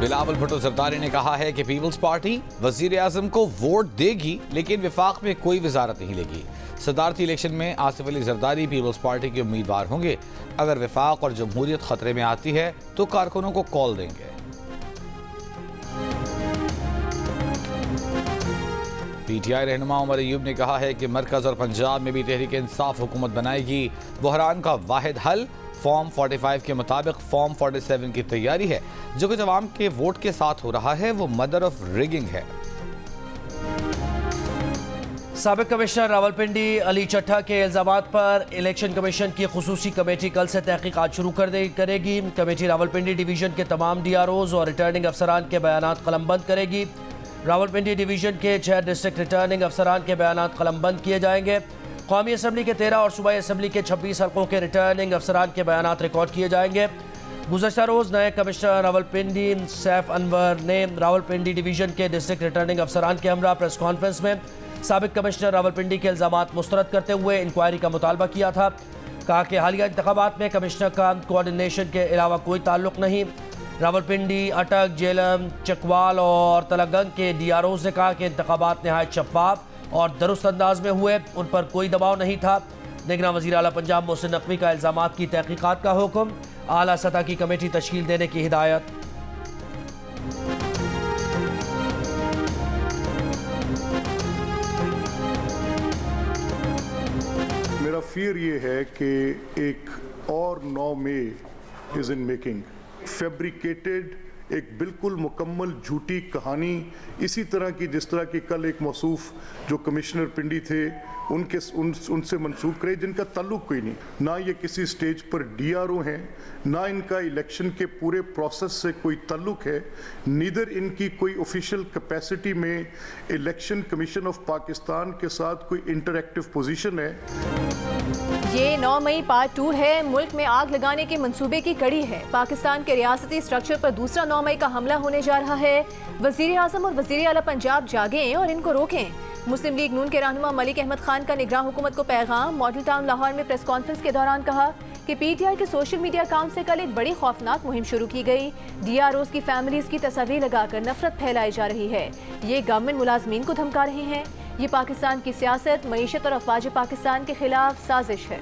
बिलावल भुट्टो जरदारी ने कहा है कि पीपल्स पार्टी वजीर आजम को वोट देगी लेकिन विफाक में कोई वजारत नहीं लेगी। सदारती इलेक्शन में आसिफ अली जरदारी पीपल्स पार्टी के उम्मीदवार होंगे। अगर विफाक और जमहूरियत खतरे में आती है तो कारकुनों को कॉल देंगे। पीटीआई रहनुमा उमर अयूब ने कहा है कि मरकज और पंजाब में भी तहरीक इंसाफ हुकूमत बनाएगी। बहरान का वाहिद हल फॉर्म 45 के मुताबिक फॉर्म 47 की तैयारी है। जो कुछ अवाम के वोट के साथ हो रहा है वो मदर ऑफ रिगिंग है। साबिक कमिश्नर रावलपिंडी अली चट्टा के इल्जामात पर इलेक्शन कमीशन की खुसूसी कमेटी कल से तहकीकात शुरू करेगी। कमेटी रावलपिंडी डिवीजन के तमाम DROs और रिटर्निंग अफसरान के बयानात कलमबंद करेगी। रावलपिंडी डिवीजन के 6 डिस्ट्रिक्ट रिटर्निंग अफसरान के बयानात कलमबंद किए जाएंगे। कौमी असम्बली के 13 और सूबाई असम्बली के 26 हल्कों के रिटर्निंग अफसरान के बयानात रिकॉर्ड किए जाएंगे। गुज़श्ता रोज़ नए कमिश्नर रावलपिंडी सैफ अनवर ने रावलपिंडी डिवीजन के डिस्ट्रिक्ट रिटर्निंग अफसरान के हमरा प्रेस कॉन्फ्रेंस में साबिक कमिश्नर रावलपिंडी के इल्ज़ामात मुस्तरद करते हुए इंक्वायरी का मुतालबा किया था। कहा कि हालिया इंतखाबात में कमिश्नर का कोऑर्डिनेशन के अलावा कोई ताल्लुक नहीं। रावलपिंडी, अटक, जेलम, चकवाल और तलगंग के DROs ने कहा कि इंतखाबात नहायत शफाफ और दुरुस्त अंदाज में हुए, उन पर कोई दबाव नहीं था। निगरान वज़ीर आला पंजाब मोहसिन नकवी का इल्ज़ामात की तहकीकात का हुक्म, आला सतह की कमेटी तश्कील देने की हिदायत। मेरा फियर ये है कि एक और 9 मई इज इन मेकिंग। फैब्रिकेटेड एक बिल्कुल मुकम्मल झूठी कहानी, इसी तरह की जिस तरह की कल एक मौसूफ जो कमिश्नर पिंडी थे उनसे मंसूब करे, जिनका ताल्लुक कोई नहीं। ना ये किसी स्टेज पर DRO हैं, ना इनका इलेक्शन के पूरे प्रोसेस से कोई ताल्लुक है, नीदर इनकी कोई ऑफिशियल कैपेसिटी में इलेक्शन कमीशन ऑफ पाकिस्तान के साथ कोई इंटरैक्टिव पोजीशन है। ये 9 मई पार्ट 2 है। मुल्क में आग लगाने के मंसूबे की कड़ी है। पाकिस्तान के रियासती स्ट्रक्चर पर दूसरा 9 मई का हमला होने जा रहा है। वजीर आजम और वजीर आला पंजाब जागें और इनको रोकें। मुस्लिम लीग नून के रहनुमा मलिक अहमद खान का निगरान हुकूमत को पैगाम। मॉडल टाउन लाहौर में प्रेस कॉन्फ्रेंस के दौरान कहा कि PTI के सोशल मीडिया अकाउंट से कल एक बड़ी खौफनाक मुहिम शुरू की गई। DROs की फैमिलीज की तस्वीर लगाकर नफरत फैलाई जा रही है। ये गवर्नमेंट मुलाजमीन को धमका रहे हैं। ये पाकिस्तान की सियासत, मईशत और अफवाज पाकिस्तान के खिलाफ साजिश है।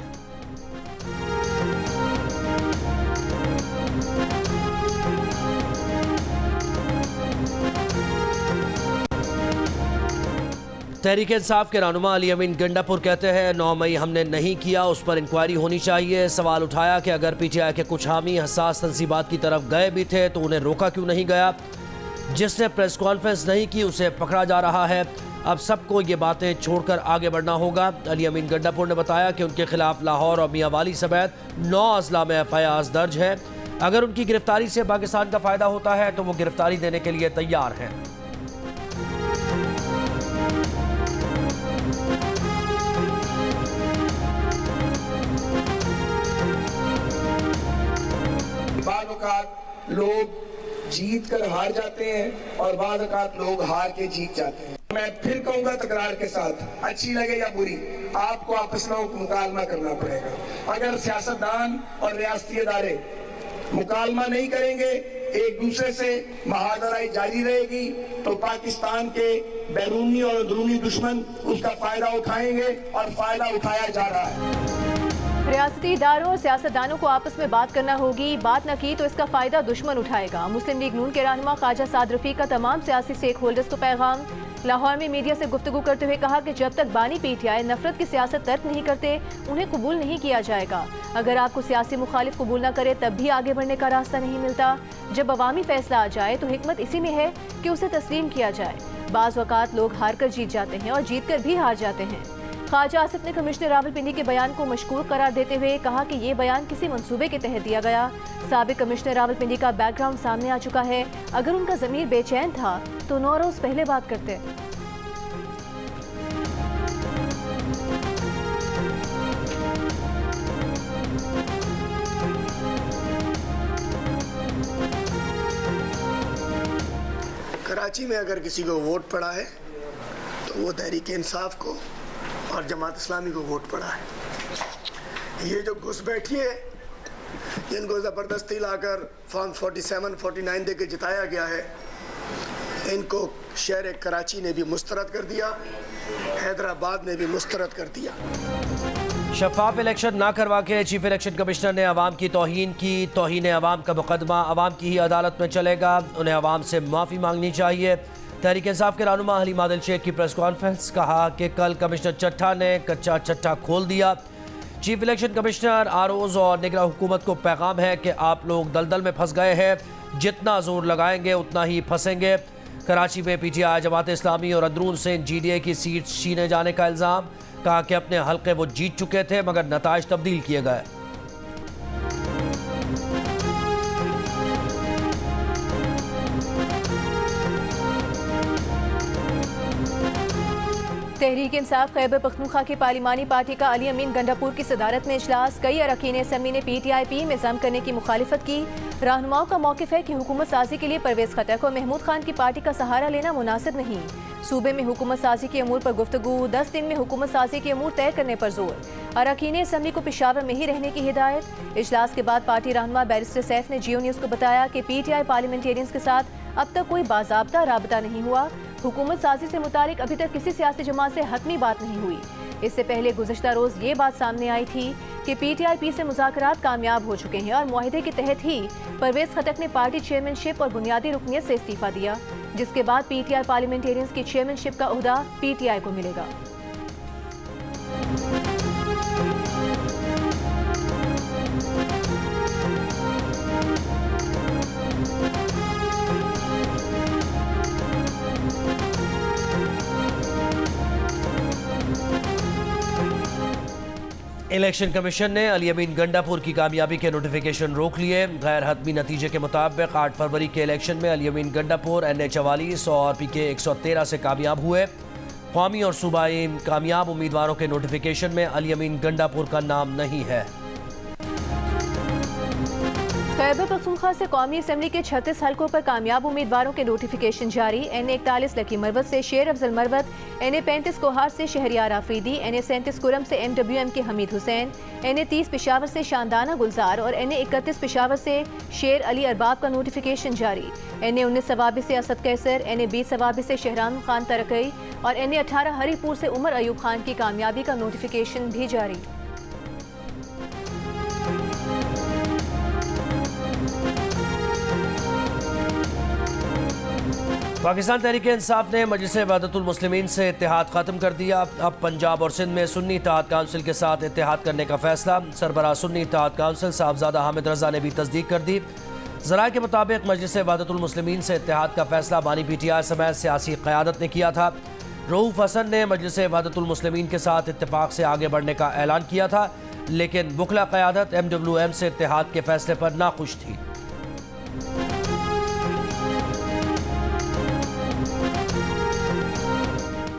तहरीक इंसाफ के रहनुमा अली अमीन गंडापुर कहते हैं 9 मई हमने नहीं किया, उस पर इंक्वायरी होनी चाहिए। सवाल उठाया कि अगर PTI के कुछ हामी हसास तंसीबात की तरफ गए भी थे तो उन्हें रोका क्यों नहीं गया। जिसने प्रेस कॉन्फ्रेंस नहीं की उसे पकड़ा जा रहा है। अब सबको ये बातें छोड़कर आगे बढ़ना होगा। अली अमीन गंडापुर ने बताया कि उनके खिलाफ लाहौर और मियाँ वाली समेत 9 अजला में FIRs दर्ज है। अगर उनकी गिरफ्तारी से पाकिस्तान का फ़ायदा होता है तो वो गिरफ्तारी देने के लिए तैयार हैं। लोग जीत कर हार जाते हैं और बाद औक़ात लोग हार के जीत जाते हैं। मैं फिर कहूंगा तकरार के साथ, अच्छी लगे या बुरी, आपको आपस में मुकालमा करना पड़ेगा। अगर सियासतदान और रियासती इदारे मुकालमा नहीं करेंगे, एक दूसरे से महादराई जारी रहेगी, तो पाकिस्तान के बैरूनी और अंदरूनी दुश्मन उसका फायदा उठाएंगे और फायदा उठाया जा रहा है। रियासती इदारों और सियासतदानों को आपस में बात करना होगी। बात न की तो इसका फायदा दुश्मन उठाएगा। मुस्लिम लीग नून के रहनुमा ख्वाजा साद रफीक का तमाम सियासी स्टेक होल्डर्स को पैगाम। लाहौर में मीडिया से गुफ्तगू करते हुए कहा कि जब तक बानी PTI नफरत की सियासत तर्क नहीं करते उन्हें कबूल नहीं किया जाएगा। अगर आपको सियासी मुखालिफ कबूल न करे तब भी आगे बढ़ने का रास्ता नहीं मिलता। जब अवामी फैसला आ जाए तो हिकमत इसी में है कि उसे तस्लीम किया जाए। बाज़ औक़ात लोग हार कर जीत जाते हैं और जीत कर भी हार जाते हैं। ख्वाजा आसिफ ने कमिश्नर रावलपिंडी के बयान को मशकूक करार देते हुए कहा कि ये बयान किसी मंसूबे के तहत दिया गया। साबिक कमिश्नर रावलपिंडी का बैकग्राउंड सामने आ चुका है। अगर उनका ज़मीर बेचैन था तो 9 रोज़ पहले बात करते। कराची में अगर किसी को वोट पड़ा है तो वो तहरीक इंसाफ को और जमात इस्लामी को वोट पड़ा है। ये जो घुस बैठी है जिनको ज़बरदस्ती लाकर फॉर्म 47, 49 दे के जिताया गया है, इनको शहर कराची ने भी मुस्तरद कर दिया, हैदराबाद ने भी मुस्तरद कर दिया। शफाफ इलेक्शन ना करवा के चीफ इलेक्शन कमिश्नर ने अवाम की तौहीन की। तौहीन अवाम का मुकदमा अवाम की ही अदालत में चलेगा, उन्हें अवाम से माफ़ी मांगनी चाहिए। तहरीक इंसाफ के रहनुमा हलीमा आदिल शेख की प्रेस कॉन्फ्रेंस, कहा कि कल कमिश्नर चट्टा ने कच्चा चट्टा खोल दिया। चीफ इलेक्शन कमिश्नर आरओज़ और निगरान हुकूमत को पैगाम है कि आप लोग दलदल में फंस गए हैं, जितना जोर लगाएंगे उतना ही फंसेंगे। कराची में पीटीआई, जमात इस्लामी और अंदरून से GDA की सीट छीने जाने का इल्ज़ाम, कहा कि अपने हल्के वो जीत चुके थे मगर नताइज तब्दील किए गए। तहरीक इंसाफ खैबर पख्तूनख्वा की पार्लिमानी पार्टी का अली अमीन गंडापुर की सदारत में इजलास। कई अरकान असम्बली ने PTIP में जम करने की मुखालिफत की। रहनुमाओं का मौक़िफ़ है कि हुकूमत साजी के लिए परवेज़ खटक और महमूद खान की पार्टी का सहारा लेना मुनासिब नहीं। सूबे में हुकूमत साजी के अमूर पर गुफ्तगू, 10 दिन में हुकूमत साजी के अमूर तय करने पर जोर। अरकान असम्बली को पेशावर में ही रहने की हिदायत। इजलास के बाद पार्टी रहनुमा बैरिस्टर सैफ ने जियो न्यूज़ को बताया कि PTI पार्लियामेंटेरियंस के साथ अब तक कोई बाज़ाब्ता राबता नहीं हुआ। हुकूमत साजी से मुतालिक अभी तक किसी सियासी जमात से हतमी बात नहीं हुई। इससे पहले गुज़श्ता रोज़ ये बात सामने आई थी कि PTIP से मुज़ाकरात कामयाब हो चुके हैं और मुआहिदे के तहत ही परवेज़ खटक ने पार्टी चेयरमैनशिप और बुनियादी रुकनियत से इस्तीफ़ा दिया, जिसके बाद PTI पार्लियामेंटेरियंस की चेयरमैनशिप का ओहदा PTI को मिलेगा। इलेक्शन कमीशन ने अली अमीन गंडापुर की कामयाबी के नोटिफिकेशन रोक लिए। गैर हतमी नतीजे के मुताबिक 8 फरवरी के इलेक्शन में अली अमीन गंडापुर NA44 और PK 113 से कामयाब हुए। कौमी और सूबाई कामयाब उम्मीदवारों के नोटिफिकेशन में अली अमीन गंडापुर का नाम नहीं है। खैबर पख्तूनख्वा से कौमी असम्बली के 36 हल्कों पर कामयाब उम्मीदवारों के नोटिफिकेशन जारी। NA41 लकी मरवत से शेर अफजल मरवत, NA35 कोहार से शहरियार आफरीदी, NA37 कुरम से MWM के हमीद हुसैन, NA30 पेशावर से शानदाना गुलजार और NA31 पेशावर से शेर अली अरबाब का नोटिफिकेशन जारी। NA19 सवाबी से असद कैसर, NA20 सवाबी से शहरान खान तरकई और NA18 हरीपुर से उमर अयूब खान की कामयाबी का नोटिफिकेशन भी जारी। पाकिस्तान तहरीक इंसाफ ने मजलिस वहदतुल मुस्लिमीन से इत्तेहाद ख़त्म कर दिया। अब पंजाब और सिंध में सुन्नी इत्तेहाद काउंसिल के साथ इत्तेहाद करने का फैसला सरबराह सुन्नी इत्तेहाद काउंसिल साहबजादा हामिद रजा ने भी तस्दीक कर दी। ज़राए के मुताबिक मजलिस वहदतुल मुस्लिमीन से इत्तेहाद का फैसला बानी PTI समेत सियासी क़यादत ने किया था। रऊफ हसन ने मजलिस वहदतुल मुस्लिमीन के साथ इत्तेफाक से आगे बढ़ने का ऐलान किया था, लेकिन बुखला क़यादत MWM से इत्तेहाद के फैसले पर नाखुश थी।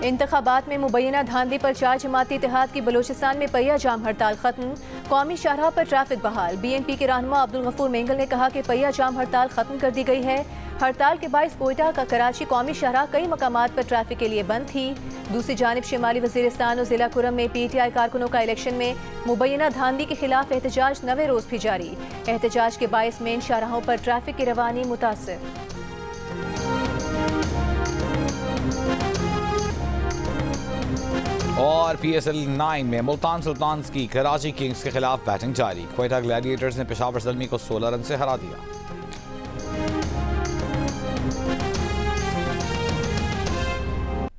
इंतखाबात में मुबैना धांधली पर 4 जमाती इत्तेहाद की बलोचिस्तान में पहिया जाम हड़ताल खत्म। कौमी शाहराह पर ट्रैफिक बहाल। BNP के रहनुमा अब्दुल गफूर मेंगल ने कहा कि पहिया जाम हड़ताल खत्म कर दी गई है। हड़ताल के बाइस कोयटा का कराची कौमी शाहराह कई मकामात पर ट्रैफिक के लिए बंद थी। दूसरी जानिब शिमाली वजीरिस्तान और जिला कुरम में PTI कारकुनों का इलेक्शन में मुबैना धांधली के खिलाफ एहतजाज 9वें रोज भी जारी। एहतजाज के बाइस मेन शाहराहों पर ट्रैफिक की रवानी मुतासर। और PSL 9 में मुल्तान सुल्तान्स की कराची किंग्स के खिलाफ बैटिंग जारी। क्वेटा ग्लैडिएटर्स ने पेशावर ज़ल्मी को 16 रन से हरा दिया।